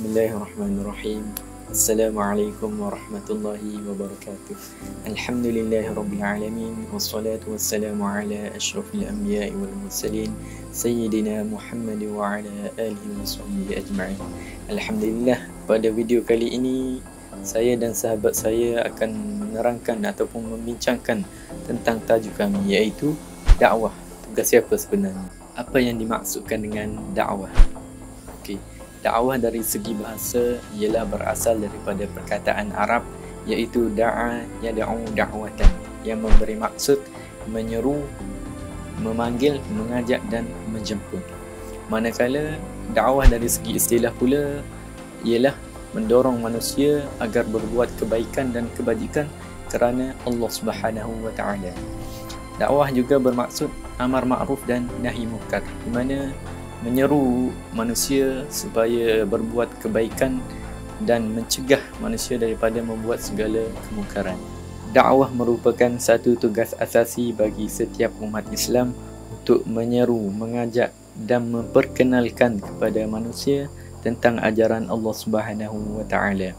Bismillahirrahmanirrahim. Assalamualaikum warahmatullahi wabarakatuh. Alhamdulillahirabbil alamin wassalatu wassalamu ala asyrafil anbiya'i wal mursalin sayyidina Muhammad wa ala alihi washabbihi ajma'in. Alhamdulillah, pada video kali ini saya dan sahabat saya akan menerangkan ataupun membincangkan tentang tajuk kami, iaitu dakwah. Tugas siapa sebenarnya? Apa yang dimaksudkan dengan dakwah? Okey. Dakwah dari segi bahasa ialah berasal daripada perkataan Arab, iaitu da'a yad'u da'watan, yang memberi maksud menyeru, memanggil, mengajak dan menjemput. Manakala dakwah dari segi istilah pula ialah mendorong manusia agar berbuat kebaikan dan kebajikan kerana Allah Subhanahu wa taala. Dakwah juga bermaksud amar ma'ruf dan nahi munkar, di mana menyeru manusia supaya berbuat kebaikan dan mencegah manusia daripada membuat segala kemungkaran. Dakwah merupakan satu tugas asasi bagi setiap umat Islam untuk menyeru, mengajak dan memperkenalkan kepada manusia tentang ajaran Allah Subhanahu wa taala.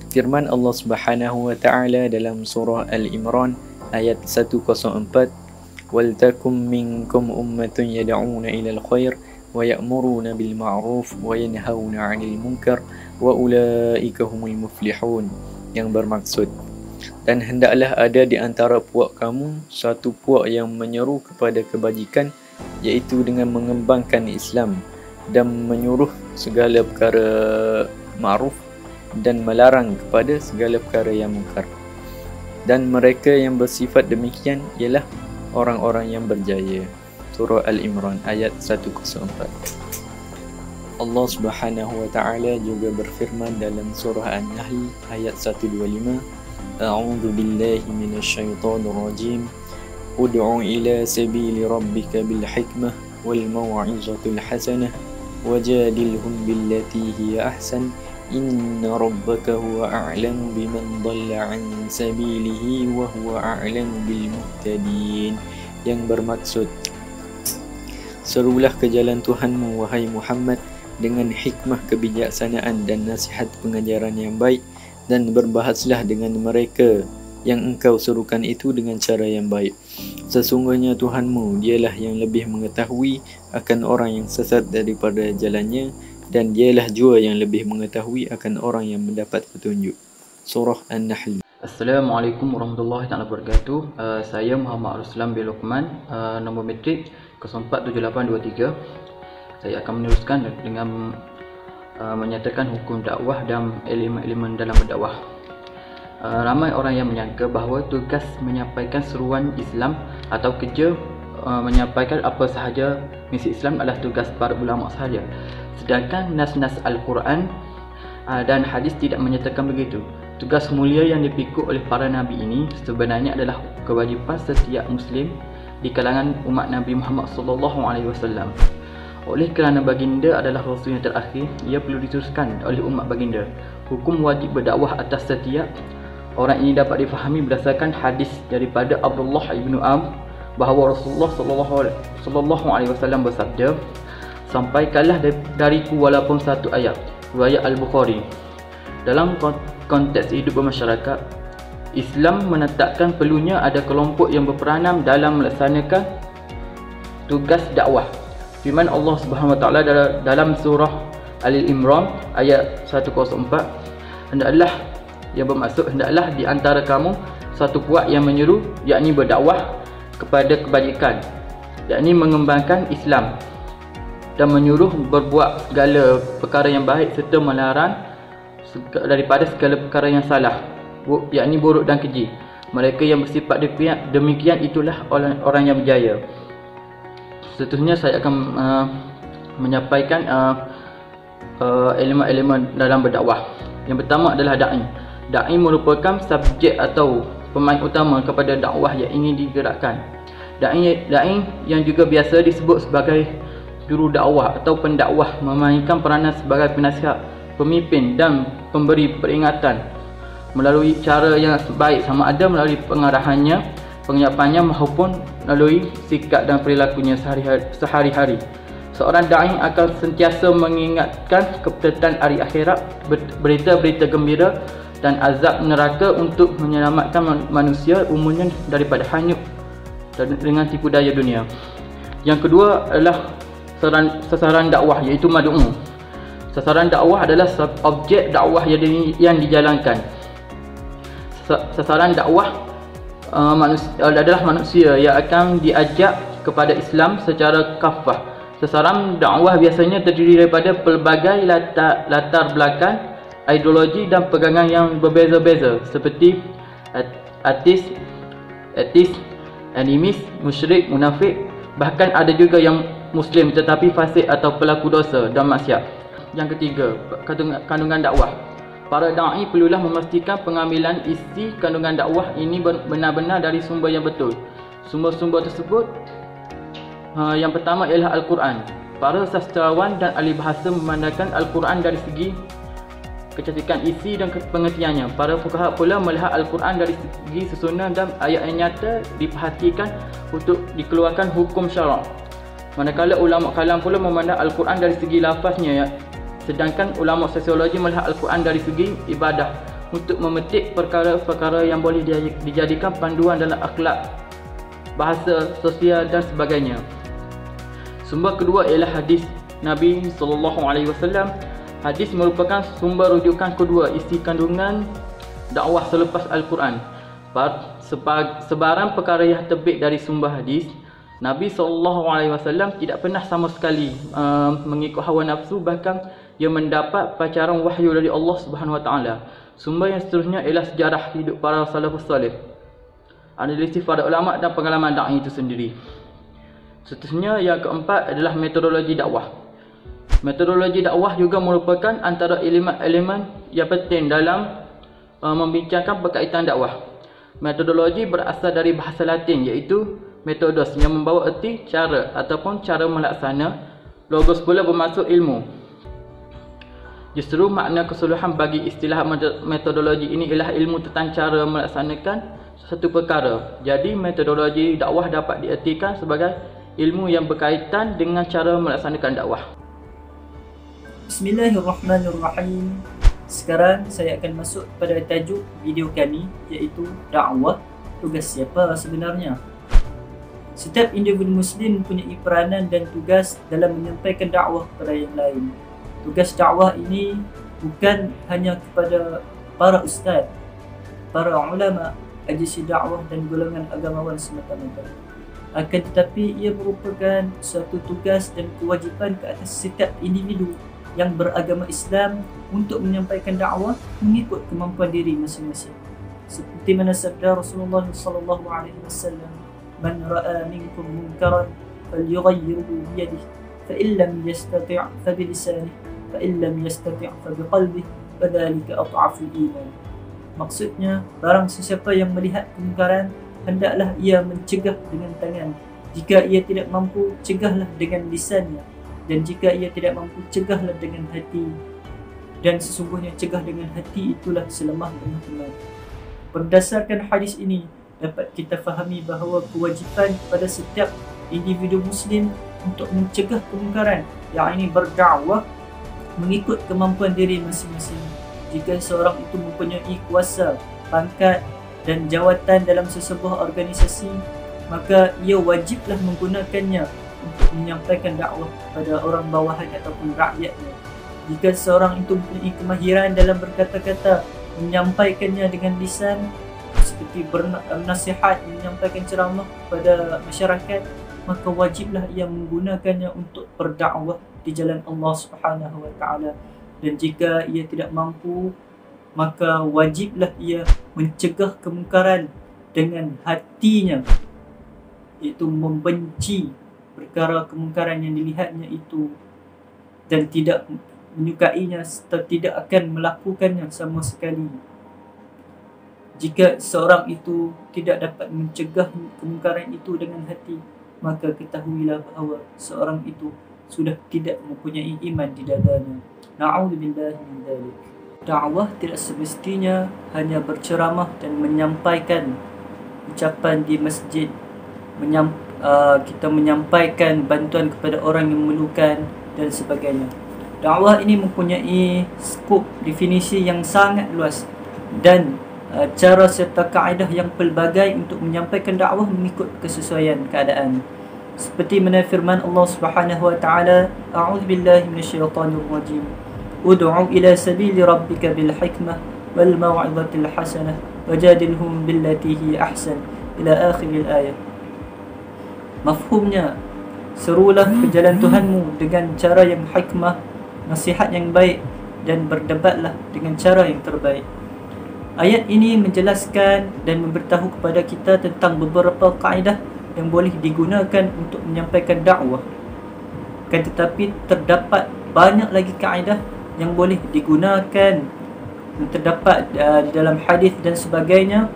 Firman Allah Subhanahu wa taala dalam surah Al-Imran ayat 104, "Wal takum minkum ummatun yad'una ilal khair wa ya'muruna bil ma'ruf wa yanhauna 'anil munkar wa ulaika humul muflihun," yang bermaksud, dan hendaklah ada di antara puak kamu satu puak yang menyeru kepada kebajikan, iaitu dengan mengembangkan Islam, dan menyuruh segala perkara ma'ruf dan melarang kepada segala perkara yang munkar. Dan mereka yang bersifat demikian ialah orang-orang yang berjaya. Surah Al-Imran ayat 104. Allah Subhanahu wa taala juga berfirman dalam surah An-Nahl ayat 125, "A'udzu billahi minasyaitonir rajim. Ud'u ila sabili rabbika bil hikmah wal mau'izatil hasanah wajadilhum billati hiya ahsan. Inna rabbaka huwa a'lamu biman dhalla 'an sabilihi wa huwa a'lamu bil muhtadin," yang bermaksud, serulah ke jalan Tuhanmu wahai Muhammad dengan hikmah, kebijaksanaan dan nasihat pengajaran yang baik, dan berbahaslah dengan mereka yang engkau serukan itu dengan cara yang baik. Sesungguhnya Tuhanmu dialah yang lebih mengetahui akan orang yang sesat daripada jalannya, dan dialah jua yang lebih mengetahui akan orang yang mendapat petunjuk. Surah An-Nahl. Assalamualaikum warahmatullahi wabarakatuh. Saya Muhammad Ruslan bin Luqman, nombor metrik 047823. Saya akan meneruskan dengan menyatakan hukum dakwah dan elemen-elemen dalam berdakwah. Ramai orang yang menyangka bahawa tugas menyampaikan seruan Islam atau kerja menyampaikan apa sahaja misi Islam adalah tugas para ulama sahaja. Sedangkan nas-nas Al-Quran dan hadis tidak menyatakan begitu. Tugas mulia yang dipikul oleh para nabi ini sebenarnya adalah kewajipan setiap muslim di kalangan umat Nabi Muhammad SAW. Oleh kerana baginda adalah rasul yang terakhir, ia perlu diteruskan oleh umat baginda. Hukum wajib berdakwah atas setiap orang ini dapat difahami berdasarkan hadis daripada Abdullah ibn Amr bahawa Rasulullah SAW bersabda, "Sampaikanlah dariku walaupun satu ayat." Riwayat Al-Bukhari. Dalam konteks hidup bermasyarakat, Islam menetapkan perlunya ada kelompok yang berperanan dalam melaksanakan tugas dakwah. Firman Allah Subhanahu wa taala dalam surah Al-Imran ayat 104, hendaklah, yang bermaksud hendaklah di antara kamu satu puak yang menyeru, yakni berdakwah kepada kebajikan, yakni mengembangkan Islam, dan menyuruh berbuat segala perkara yang baik serta melarang daripada segala perkara yang salah, yakni buruk dan keji. Mereka yang bersifat demikian itulah orang yang berjaya. Seterusnya saya akan menyampaikan elemen-elemen dalam berdakwah. Yang pertama adalah da'i. Da'i merupakan subjek atau pemain utama kepada dakwah yang ingin digerakkan. Da'i yang juga biasa disebut sebagai juru dakwah atau pendakwah memainkan peranan sebagai penasihat, pemimpin dan pemberi peringatan melalui cara yang baik, sama ada melalui pengarahannya, penyiapannya maupun melalui sikap dan perilakunya sehari-hari. seorang da'i akan sentiasa mengingatkan kepentingan hari akhirat, berita-berita gembira dan azab neraka untuk menyelamatkan manusia umumnya daripada hanyut dengan tipu daya dunia. Yang kedua adalah sasaran dakwah, iaitu mad'u. Sasaran dakwah adalah objek dakwah yang dijalankan. Sasaran dakwah adalah manusia yang akan diajak kepada Islam secara kafah. Sasaran dakwah biasanya terdiri daripada pelbagai latar belakang, ideologi dan pegangan yang berbeza-beza, seperti ateis, animis, musyrik, munafik. Bahkan ada juga yang Muslim tetapi fasik atau pelaku dosa dan maksiat. Yang ketiga, kandungan dakwah. Para da'i perlulah memastikan pengambilan isi kandungan dakwah ini benar-benar dari sumber yang betul. Sumber-sumber tersebut, yang pertama ialah Al-Quran. Para sastrawan dan ahli bahasa memandangkan Al-Quran dari segi kecantikan isi dan pengertiannya. Para fuqaha pula melihat Al-Quran dari segi susunan dan ayat yang nyata diperhatikan untuk dikeluarkan hukum syarak. Manakala ulama kalam pula memandang Al-Quran dari segi lafaznya, sedangkan ulama sosiologi melihat Al-Quran dari segi ibadah untuk memetik perkara-perkara yang boleh dijadikan panduan dalam akhlak, bahasa, sosial dan sebagainya. Sumber kedua ialah hadis Nabi SAW. Hadis merupakan sumber rujukan kedua isi kandungan dakwah selepas Al-Quran. Sebarang perkara yang terbit dari sumber hadis, Nabi SAW tidak pernah sama sekali mengikut hawa nafsu, bahkan ia mendapat pacaran wahyu dari Allah SWT. Sumber yang seterusnya ialah sejarah hidup para salafus salih, analisis para ulama dan pengalaman da'i itu sendiri. Seterusnya yang keempat adalah metodologi dakwah. Metodologi dakwah juga merupakan antara elemen yang penting dalam membincangkan berkaitan dakwah. Metodologi berasal dari bahasa Latin, iaitu methodos, yang membawa erti cara ataupun cara melaksana. Logos pula bermaksud ilmu. Justru makna keseluruhan bagi istilah metodologi ini ialah ilmu tentang cara melaksanakan satu perkara. Jadi metodologi dakwah dapat diertikan sebagai ilmu yang berkaitan dengan cara melaksanakan dakwah. Bismillahirrahmanirrahim. Sekarang saya akan masuk pada tajuk video kami, iaitu dakwah. Tugas siapa sebenarnya? Setiap individu Muslim mempunyai peranan dan tugas dalam menyampaikan dakwah kepada yang lain. Tugas dakwah ini bukan hanya kepada para ustaz, para ulama, agensi dakwah dan golongan agamawan semata-mata. Akan tetapi ia merupakan suatu tugas dan kewajipan ke atas setiap individu yang beragama Islam untuk menyampaikan dakwah mengikut kemampuan diri masing-masing. Seperti mana sabda Rasulullah SAW, "Man ra'a minkum munkaran falyughayyirhu bi yadihi, fa in lam yastati' fa bi lisanihi, fa in lam yastati' fa bi qalbihi, wa dhalika adhafu al-iman." Maksudnya, barang sesiapa yang melihat kemungkaran, hendaklah ia mencegah dengan tangan. Jika ia tidak mampu, cegahlah dengan lisannya. Dan jika ia tidak mampu, cegahlah dengan hati. Dan sesungguhnya cegah dengan hati itulah selemah-lemah iman. Berdasarkan hadis ini, dapat kita fahami bahawa kewajipan kepada setiap individu Muslim untuk mencegah kemungkaran, yakni berdakwah mengikut kemampuan diri masing-masing. Jika seorang itu mempunyai kuasa, pangkat dan jawatan dalam sesebuah organisasi, maka ia wajiblah menggunakannya untuk menyampaikan dakwah kepada orang bawahan ataupun rakyatnya. Jika seorang itu mempunyai kemahiran dalam berkata-kata, menyampaikannya dengan lisan, seperti bernasihat, menyampaikan ceramah kepada masyarakat, maka wajiblah ia menggunakannya untuk berdakwah di jalan Allah Subhanahu wa taala. Dan jika ia tidak mampu, maka wajiblah ia mencegah kemungkaran dengan hatinya, iaitu membenci perkara kemungkaran yang dilihatnya itu dan tidak menyukainya serta tidak akan melakukannya sama sekali. Jika seorang itu tidak dapat mencegah kemungkaran itu dengan hati, maka ketahuilah bahawa seorang itu sudah tidak mempunyai iman di dadanya. Na'udzubillahi min dzalik. Dakwah tidak semestinya hanya berceramah dan menyampaikan ucapan di masjid, kita menyampaikan bantuan kepada orang yang memerlukan dan sebagainya. Dakwah ini mempunyai skop definisi yang sangat luas dan cara serta kaedah yang pelbagai untuk menyampaikan dakwah mengikut kesesuaian keadaan. Seperti mana firman Allah Subhanahu wa taala, a'udzubillahi minasyaitonir rajim. Ud'u ila sabili rabbika bil hikmah wal mau'izatil hasanah wajadilhum billati hi ahsan ila akhiril ayat. Mafhumnya, serulah ke jalan Tuhanmu dengan cara yang hikmah, nasihat yang baik, dan berdebatlah dengan cara yang terbaik. Ayat ini menjelaskan dan memberitahu kepada kita tentang beberapa kaedah yang boleh digunakan untuk menyampaikan dakwah. Kan tetapi terdapat banyak lagi kaedah yang boleh digunakan, terdapat di dalam hadis dan sebagainya,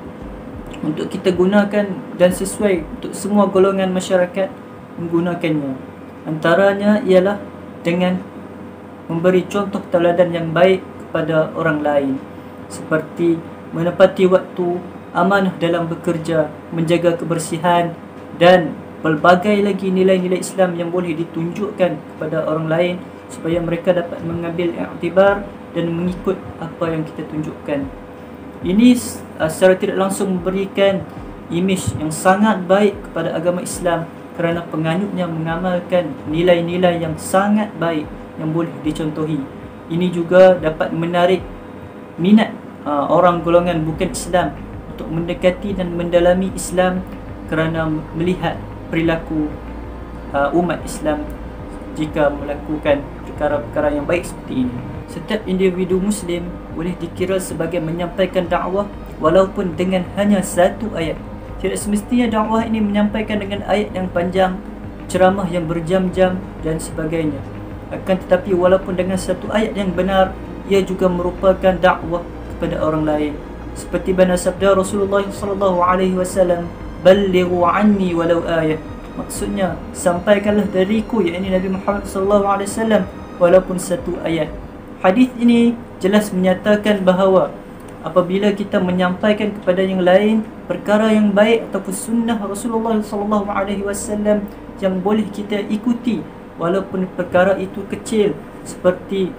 untuk kita gunakan dan sesuai untuk semua golongan masyarakat menggunakannya. Antaranya ialah dengan memberi contoh tauladan yang baik kepada orang lain, seperti menepati waktu, amanah dalam bekerja, menjaga kebersihan, dan pelbagai lagi nilai-nilai Islam yang boleh ditunjukkan kepada orang lain supaya mereka dapat mengambil iktibar dan mengikut apa yang kita tunjukkan. Ini secara tidak langsung memberikan imej yang sangat baik kepada agama Islam kerana penganutnya mengamalkan nilai-nilai yang sangat baik yang boleh dicontohi. Ini juga dapat menarik minat orang golongan bukan Islam untuk mendekati dan mendalami Islam kerana melihat perilaku umat Islam jika melakukan perkara-perkara yang baik seperti ini. Setiap individu Muslim boleh dikira sebagai menyampaikan dakwah walaupun dengan hanya satu ayat. Tidak semestinya dakwah ini menyampaikan dengan ayat yang panjang, ceramah yang berjam-jam dan sebagainya. Akan tetapi walaupun dengan satu ayat yang benar, ia juga merupakan dakwah kepada orang lain. Seperti mana sabda Rasulullah SAW, "Ballighu anni walau ayat." Maksudnya, sampaikanlah dariku, yakni Nabi Muhammad SAW, walaupun satu ayat. Hadis ini jelas menyatakan bahawa apabila kita menyampaikan kepada yang lain perkara yang baik ataupun sunnah Rasulullah SAW yang boleh kita ikuti, walaupun perkara itu kecil, seperti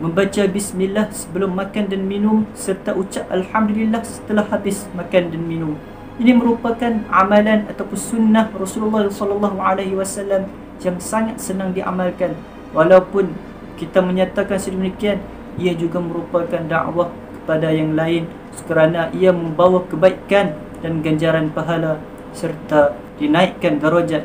membaca bismillah sebelum makan dan minum serta ucap alhamdulillah setelah habis makan dan minum. Ini merupakan amalan ataupun sunnah Rasulullah SAW yang sangat senang diamalkan. Walaupun kita menyatakan sedemikian, ia juga merupakan dakwah kepada yang lain kerana ia membawa kebaikan dan ganjaran pahala serta dinaikkan darajat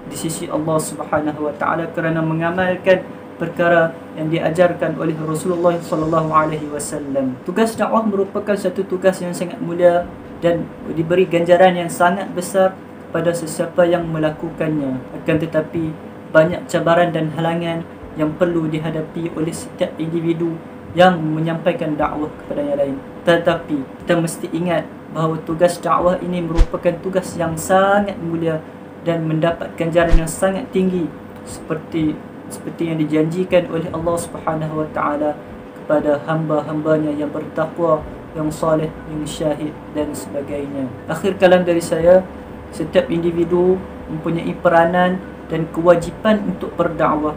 di sisi Allah Subhanahu wa taala kerana mengamalkan perkara yang diajarkan oleh Rasulullah SAW. Tugas dakwah merupakan satu tugas yang sangat mulia dan diberi ganjaran yang sangat besar kepada sesiapa yang melakukannya. Akan tetapi banyak cabaran dan halangan yang perlu dihadapi oleh setiap individu yang menyampaikan dakwah kepada yang lain. Tetapi kita mesti ingat bahawa tugas dakwah ini merupakan tugas yang sangat mulia dan mendapat ganjaran yang sangat tinggi seperti yang dijanjikan oleh Allah Subhanahu wa taala kepada hamba-hambanya yang bertakwa, yang soleh, yang syahid dan sebagainya. Akhir kalam dari saya, setiap individu mempunyai peranan dan kewajipan untuk berdakwah.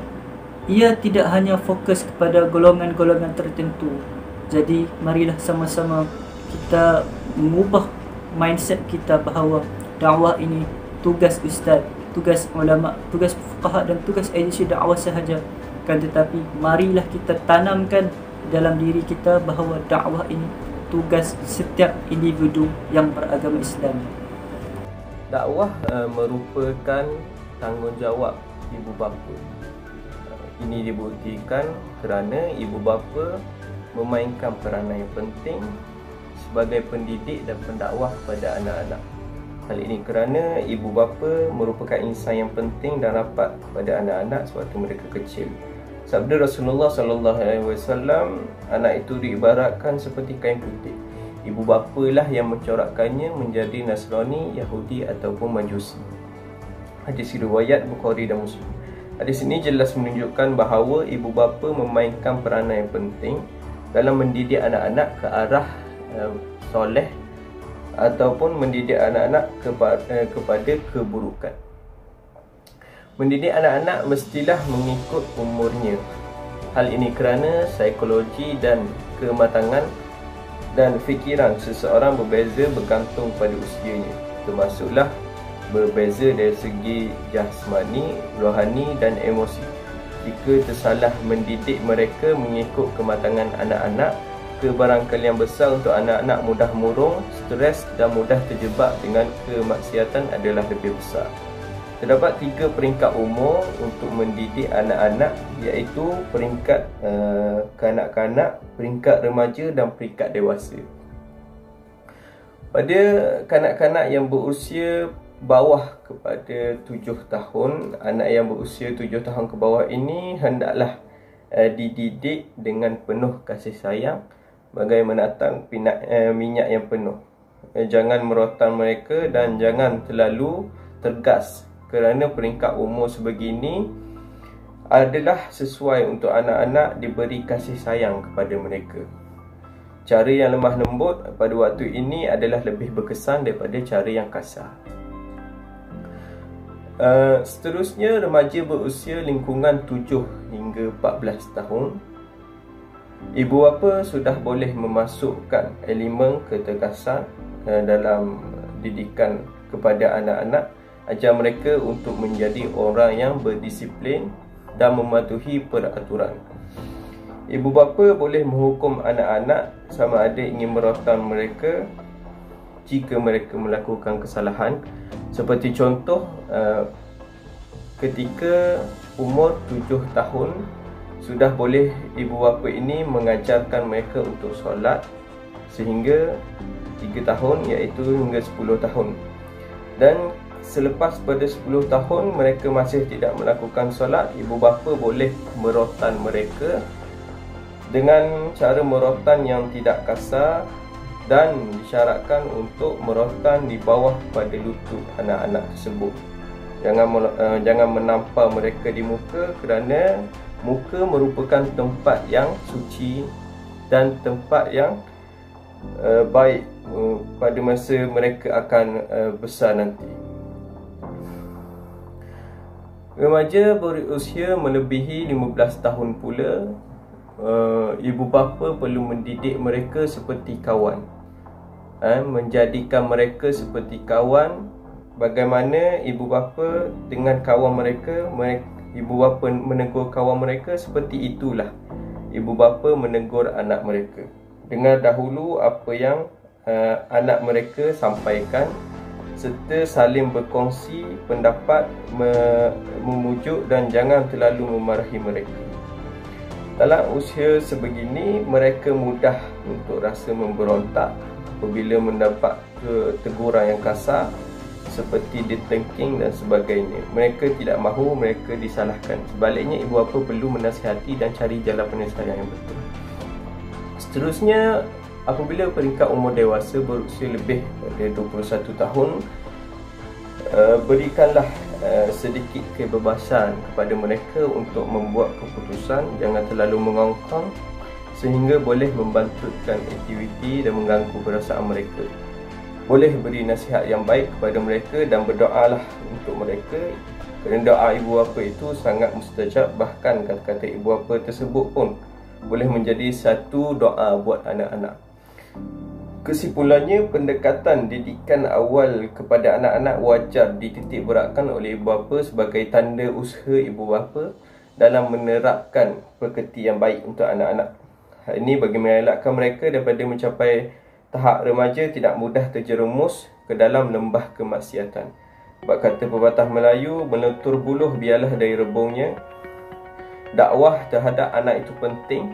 Ia tidak hanya fokus kepada golongan-golongan tertentu. Jadi marilah sama-sama kita mengubah mindset kita bahawa dakwah ini tugas ustaz, tugas ulama, tugas fuqaha dan tugas agensi dakwah sahaja. Kan tetapi marilah kita tanamkan dalam diri kita bahawa dakwah ini tugas setiap individu yang beragama Islam. Dakwah merupakan tanggungjawab ibu bapa. Ini dibuktikan kerana ibu bapa memainkan peranan yang penting sebagai pendidik dan pendakwah kepada anak-anak. Hal ini kerana ibu bapa merupakan insan yang penting dan rapat kepada anak-anak sewaktu mereka kecil. Sabda Rasulullah SAW, anak itu diibaratkan seperti kain putih. Ibu bapalah yang mencorakkannya menjadi Nasrani, Yahudi ataupun Majusi. Hadis riwayat Bukhari dan Muslim. Hadis ini jelas menunjukkan bahawa ibu bapa memainkan peranan yang penting dalam mendidik anak-anak ke arah soleh ataupun mendidik anak-anak kepada keburukan. Mendidik anak-anak mestilah mengikut umurnya. Hal ini kerana psikologi dan kematangan dan fikiran seseorang berbeza bergantung pada usianya, termasuklah berbeza dari segi jasmani, rohani dan emosi. Jika tersalah mendidik mereka mengikut kematangan anak-anak, kebarangkalian besar untuk anak-anak mudah murung, stres dan mudah terjebak dengan kemaksiatan adalah lebih besar. Terdapat 3 peringkat umur untuk mendidik anak-anak, iaitu peringkat kanak-kanak, peringkat remaja dan peringkat dewasa. Pada kanak-kanak yang berusia bawah kepada 7 tahun, anak yang berusia 7 tahun ke bawah ini hendaklah dididik dengan penuh kasih sayang, bagai menatang minyak yang penuh. Jangan merotan mereka dan jangan terlalu tegas, kerana peringkat umur sebegini adalah sesuai untuk anak-anak diberi kasih sayang kepada mereka. Cara yang lemah lembut pada waktu ini adalah lebih berkesan daripada cara yang kasar. Seterusnya, remaja berusia lingkungan 7 hingga 14 tahun. Ibu bapa sudah boleh memasukkan elemen ketegasan dalam didikan kepada anak-anak. Ajar mereka untuk menjadi orang yang berdisiplin dan mematuhi peraturan. Ibu bapa boleh menghukum anak-anak sama ada ingin merotan mereka jika mereka melakukan kesalahan. Seperti contoh, ketika umur 7 tahun, sudah boleh ibu bapa ini mengajarkan mereka untuk solat sehingga 3 tahun, iaitu hingga 10 tahun. Dan selepas pada 10 tahun mereka masih tidak melakukan solat, ibu bapa boleh merotan mereka dengan cara merotan yang tidak kasar, dan disyaratkan untuk merotan di bawah pada lutut anak-anak tersebut. Jangan menampar mereka di muka, kerana muka merupakan tempat yang suci dan tempat yang baik pada masa mereka akan besar nanti. Remaja berusia melebihi 15 tahun pula, ibu bapa perlu mendidik mereka seperti kawan, menjadikan mereka seperti kawan. Bagaimana ibu bapa dengan kawan mereka, ibu bapa menegur kawan mereka, seperti itulah ibu bapa menegur anak mereka. Dengar dahulu apa yang anak mereka sampaikan, serta saling berkongsi pendapat, memujuk dan jangan terlalu memarahi mereka. Dalam usia sebegini, mereka mudah untuk rasa memberontak apabila mendapat teguran yang kasar seperti ditengking dan sebagainya. Mereka tidak mahu mereka disalahkan. Sebaliknya, ibu bapa perlu menasihati dan cari jalan penyelesaian yang betul. Seterusnya, apabila peringkat umur dewasa berusia lebih dari 21 tahun, berikanlah sedikit kebebasan kepada mereka untuk membuat keputusan. Jangan terlalu mengongkong sehingga boleh membantutkan aktiviti dan mengganggu perasaan mereka. Boleh beri nasihat yang baik kepada mereka dan berdoalah untuk mereka, kerana doa ibu bapa itu sangat mustajab. Bahkan kata-kata ibu bapa tersebut pun boleh menjadi satu doa buat anak-anak. Kesimpulannya, pendekatan didikan awal kepada anak-anak wajar dititik beratkan oleh ibu bapa sebagai tanda usaha ibu bapa dalam menerapkan pekerti yang baik untuk anak-anak. Hal ini bagi mengelakkan mereka daripada mencapai tahap remaja tidak mudah terjerumus ke dalam lembah kemaksiatan. Sebab kata pepatah Melayu, melentur buluh biarlah dari rebungnya. Dakwah terhadap anak itu penting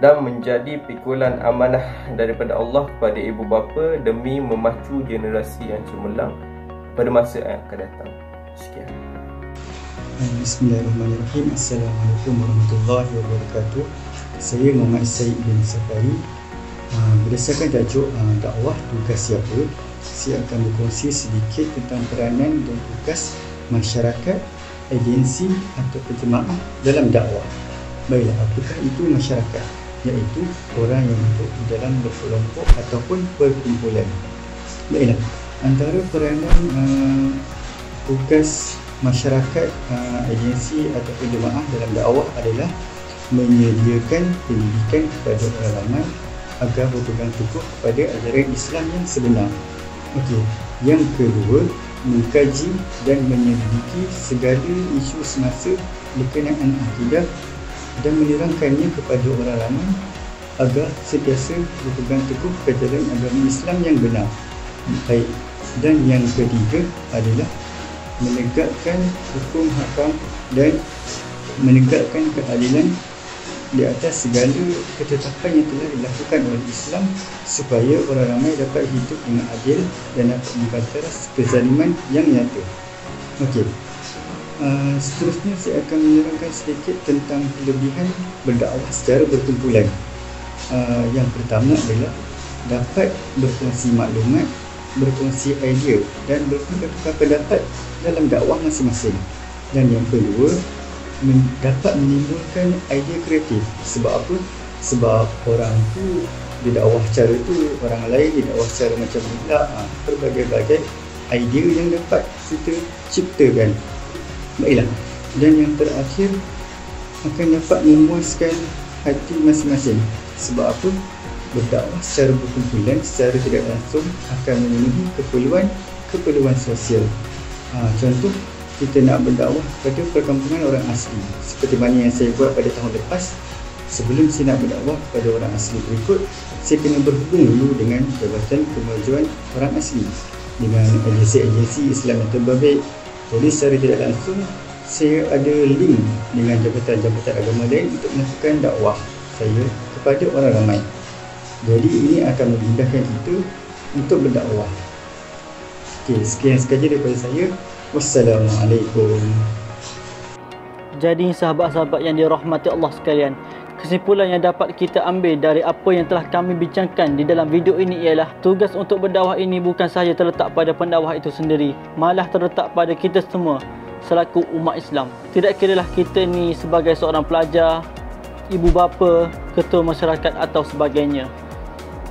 dan menjadi pikulan amanah daripada Allah kepada ibu bapa demi memacu generasi yang cemerlang pada masa yang akan datang. Sekian. Bismillahirrahmanirrahim. Assalamualaikum warahmatullahi wabarakatuh. Saya Muhammad Said bin Safari. Berdasarkan tajuk dakwah tugas siapa, saya akan berkongsi sedikit tentang peranan dan tugas masyarakat, agensi atau jemaah dalam dakwah. Baiklah, apakah itu masyarakat? Iaitu orang yang duduk di dalam berkelompok ataupun perkumpulan. Baiklah, antara peranan tugas masyarakat, agensi ataupun jemaah dalam dakwah adalah menyediakan pendidikan kepada orang ramai agar berpegang teguh kepada ajaran Islam yang sebenar. Okey, yang kedua, mengkaji dan menyelidiki segala isu semasa berkenaan akidah dan menerangkannya kepada orang ramai agar sentiasa berpegang teguh ajaran agama Islam yang benar. Baik. Dan yang ketiga adalah menegakkan hukum hakam dan menegakkan keadilan di atas segala ketetapan yang telah dilakukan oleh Islam supaya orang ramai dapat hidup dengan adil dan dapat membantaras kezaliman yang nyata. Okey. Seterusnya saya akan menerangkan sedikit tentang kelebihan berdakwah secara berkumpulan. Yang pertama adalah dapat berkongsi maklumat, berkongsi idea dan bertukar pendapat dalam dakwah masing-masing. Dan yang kedua, dapat menimbulkan idea kreatif. Sebab apa? Sebab orang tu dia dakwah cara tu, orang lain dia dakwah cara macam pula. Berbagai-bagai idea yang dapat kita ciptakan. Baiklah. Dan yang terakhir, akan dapat memuaskan hati masing-masing. Sebab apa? Berdakwah secara berkumpulan, secara tidak langsung akan memenuhi keperluan sosial. Contoh, kita nak berdakwah kepada perkampungan orang asli, seperti mana yang saya buat pada tahun lepas. Sebelum saya nak berdakwah kepada orang asli berikut, saya kena berhubung dulu dengan Jabatan Kemajuan Orang Asli, dengan agensi-agensi Islam yang terbabit. Jadi secara tidak langsung saya ada link dengan jabatan-jabatan agama lain untuk melakukan dakwah saya kepada orang ramai. Jadi ini akan memudahkan kita untuk berdakwah. Okey, sekian sahaja daripada saya. Wassalamualaikum. Jadi sahabat-sahabat yang dirahmati Allah sekalian, kesimpulan yang dapat kita ambil dari apa yang telah kami bincangkan di dalam video ini ialah tugas untuk berdakwah ini bukan sahaja terletak pada pendakwah itu sendiri, malah terletak pada kita semua selaku umat Islam. Tidak kiralah kita ni sebagai seorang pelajar, ibu bapa, ketua masyarakat atau sebagainya.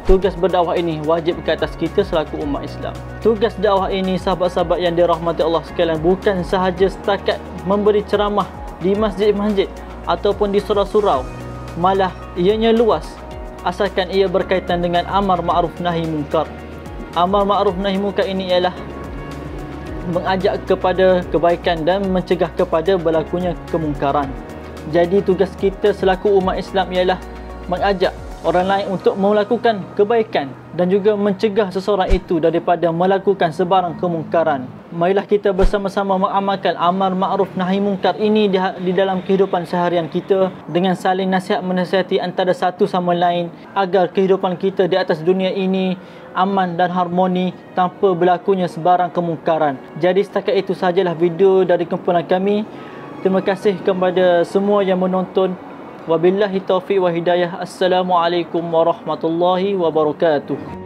Tugas berdakwah ini wajib ke atas kita selaku umat Islam. Tugas dakwah ini sahabat-sahabat yang dirahmati Allah sekalian bukan sahaja setakat memberi ceramah di masjid-masjid ataupun di surau-surau. Malah ianya luas asalkan ia berkaitan dengan amar ma'ruf nahi munkar. Amar ma'ruf nahi munkar ini ialah mengajak kepada kebaikan dan mencegah kepada berlakunya kemungkaran. Jadi tugas kita selaku umat Islam ialah mengajak orang lain untuk melakukan kebaikan dan juga mencegah seseorang itu daripada melakukan sebarang kemungkaran. Marilah kita bersama-sama mengamalkan amar ma'ruf nahi munkar ini di dalam kehidupan seharian kita dengan saling nasihat menasihati antara satu sama lain agar kehidupan kita di atas dunia ini aman dan harmoni tanpa berlakunya sebarang kemungkaran. Jadi setakat itu sahajalah video dari kumpulan kami. Terima kasih kepada semua yang menonton. Wabillahi taufiq wa hidayah. Assalamualaikum warahmatullahi wabarakatuh.